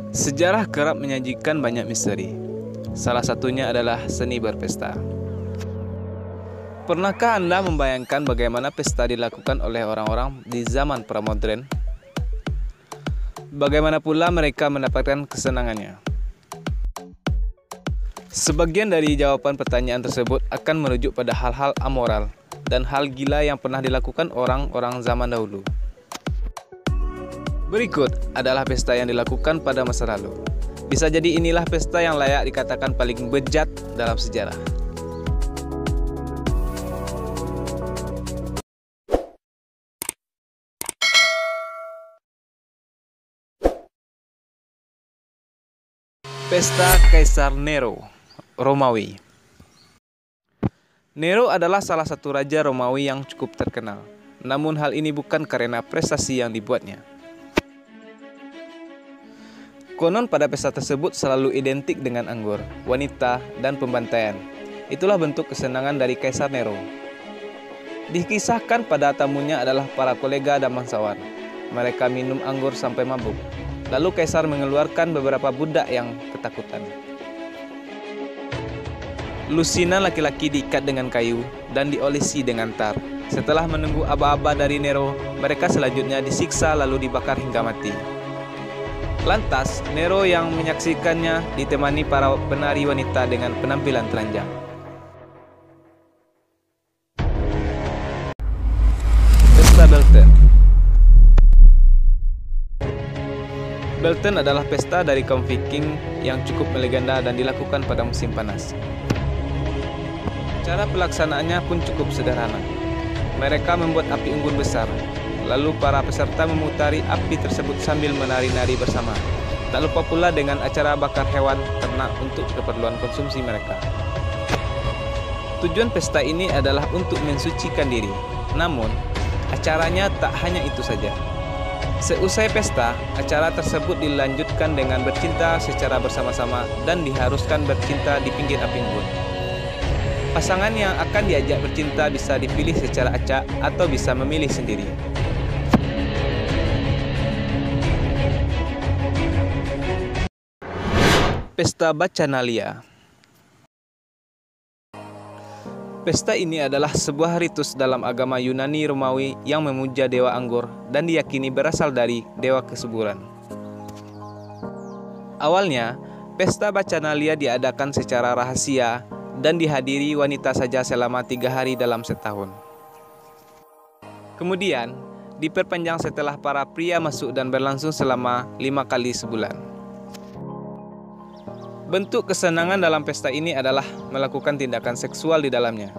Sejarah kerap menyajikan banyak misteri. Salah satunya adalah seni berpesta. Pernahkah Anda membayangkan bagaimana pesta dilakukan oleh orang-orang di zaman pramodern? Bagaimana pula mereka mendapatkan kesenangannya? Sebagian dari jawaban pertanyaan tersebut akan merujuk pada hal-hal amoral dan hal gila yang pernah dilakukan orang-orang zaman dahulu. Berikut adalah pesta yang dilakukan pada masa lalu. Bisa jadi inilah pesta yang layak dikatakan paling bejat dalam sejarah. Pesta Kaisar Nero, Romawi. Nero adalah salah satu raja Romawi yang cukup terkenal. Namun hal ini bukan karena prestasi yang dibuatnya. Konon pada pesta tersebut selalu identik dengan anggur, wanita, dan pembantaian. Itulah bentuk kesenangan dari Kaisar Nero. Dikisahkan pada tamunya adalah para kolega dan bangsawan. Mereka minum anggur sampai mabuk. Lalu Kaisar mengeluarkan beberapa budak yang ketakutan. Lusinan laki-laki diikat dengan kayu dan diolesi dengan tar. Setelah menunggu aba-aba dari Nero, mereka selanjutnya disiksa lalu dibakar hingga mati. Lantas, Nero yang menyaksikannya ditemani para penari wanita dengan penampilan telanjang. Pesta Beltane. Beltane adalah pesta dari kaum Viking yang cukup melegenda dan dilakukan pada musim panas. Cara pelaksanaannya pun cukup sederhana. Mereka membuat api unggun besar. Lalu para peserta memutari api tersebut sambil menari-nari bersama. Tak lupa pula dengan acara bakar hewan ternak untuk keperluan konsumsi mereka. Tujuan pesta ini adalah untuk mensucikan diri. Namun, acaranya tak hanya itu saja. Seusai pesta, acara tersebut dilanjutkan dengan bercinta secara bersama-sama dan diharuskan bercinta di pinggir api unggun. Pasangan yang akan diajak bercinta bisa dipilih secara acak atau bisa memilih sendiri. Pesta Bacchanalia. Pesta ini adalah sebuah ritus dalam agama Yunani Romawi yang memuja dewa anggur dan diyakini berasal dari dewa kesuburan. Awalnya, pesta Bacchanalia diadakan secara rahasia dan dihadiri wanita saja selama 3 hari dalam setahun. Kemudian, diperpanjang setelah para pria masuk dan berlangsung selama 5 kali sebulan. Bentuk kesenangan dalam pesta ini adalah melakukan tindakan seksual di dalamnya.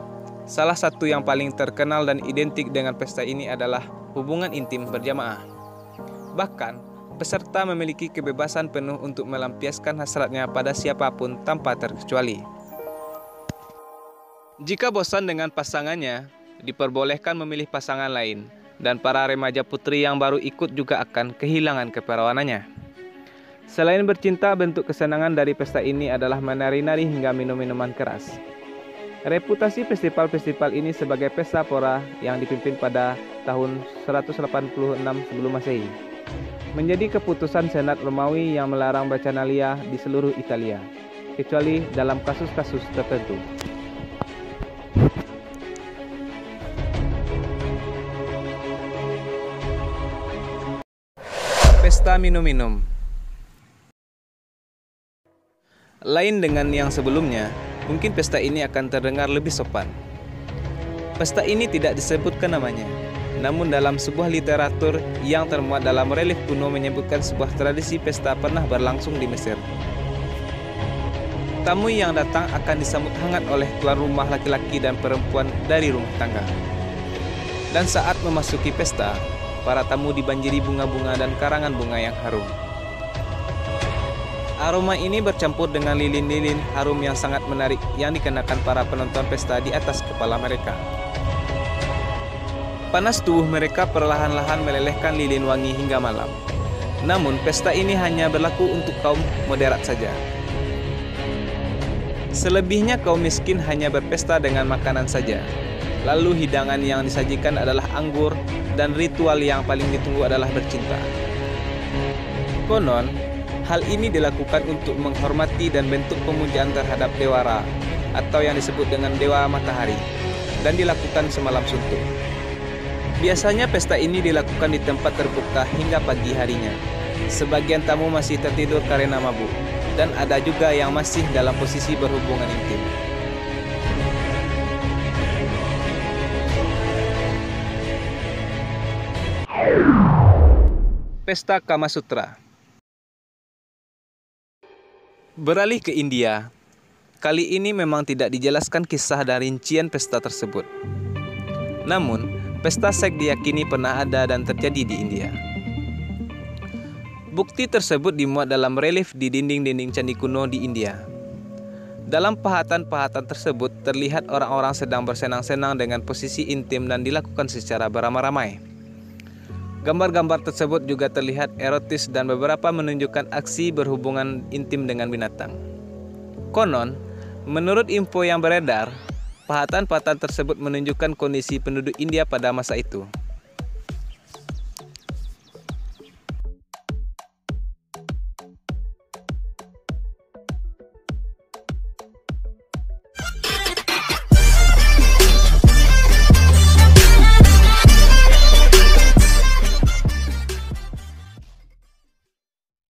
Salah satu yang paling terkenal dan identik dengan pesta ini adalah hubungan intim berjamaah. Bahkan, peserta memiliki kebebasan penuh untuk melampiaskan hasratnya pada siapapun tanpa terkecuali. Jika bosan dengan pasangannya, diperbolehkan memilih pasangan lain, dan para remaja putri yang baru ikut juga akan kehilangan keperawanannya. Selain bercinta, bentuk kesenangan dari pesta ini adalah menari-nari hingga minum minuman keras. Reputasi festival-festival ini sebagai pesta pora yang dipimpin pada tahun 186 sebelum Masehi menjadi keputusan Senat Romawi yang melarang Bacchanalia di seluruh Italia, kecuali dalam kasus-kasus tertentu. Pesta minum-minum. Lain dengan yang sebelumnya, mungkin pesta ini akan terdengar lebih sopan. Pesta ini tidak disebutkan namanya, namun dalam sebuah literatur yang termuat dalam relief kuno menyebutkan sebuah tradisi pesta pernah berlangsung di Mesir. Tamu yang datang akan disambut hangat oleh tuan rumah laki-laki dan perempuan dari rumah tangga. Dan saat memasuki pesta, para tamu dibanjiri bunga-bunga dan karangan bunga yang harum. Aroma ini bercampur dengan lilin-lilin harum yang sangat menarik yang dikenakan para penonton pesta di atas kepala mereka. Panas tubuh mereka perlahan-lahan melelehkan lilin wangi hingga malam. Namun, pesta ini hanya berlaku untuk kaum moderat saja. Selebihnya kaum miskin hanya berpesta dengan makanan saja. Lalu hidangan yang disajikan adalah anggur dan ritual yang paling ditunggu adalah bercinta. Konon, Hal ini dilakukan untuk menghormati dan bentuk pemujaan terhadap Dewa Ra, atau yang disebut dengan Dewa Matahari, dan dilakukan semalam suntuk. Biasanya pesta ini dilakukan di tempat terbuka hingga pagi harinya. Sebagian tamu masih tertidur karena mabuk, dan ada juga yang masih dalam posisi berhubungan intim. Pesta Kama Sutra. Beralih ke India, kali ini memang tidak dijelaskan kisah dan rincian pesta tersebut. Namun, pesta seks diyakini pernah ada dan terjadi di India. Bukti tersebut dimuat dalam relief di dinding-dinding candi kuno di India. Dalam pahatan-pahatan tersebut terlihat orang-orang sedang bersenang-senang dengan posisi intim dan dilakukan secara beramai-ramai. Gambar-gambar tersebut juga terlihat erotis dan beberapa menunjukkan aksi berhubungan intim dengan binatang. Konon, menurut info yang beredar, pahatan-pahatan tersebut menunjukkan kondisi penduduk India pada masa itu.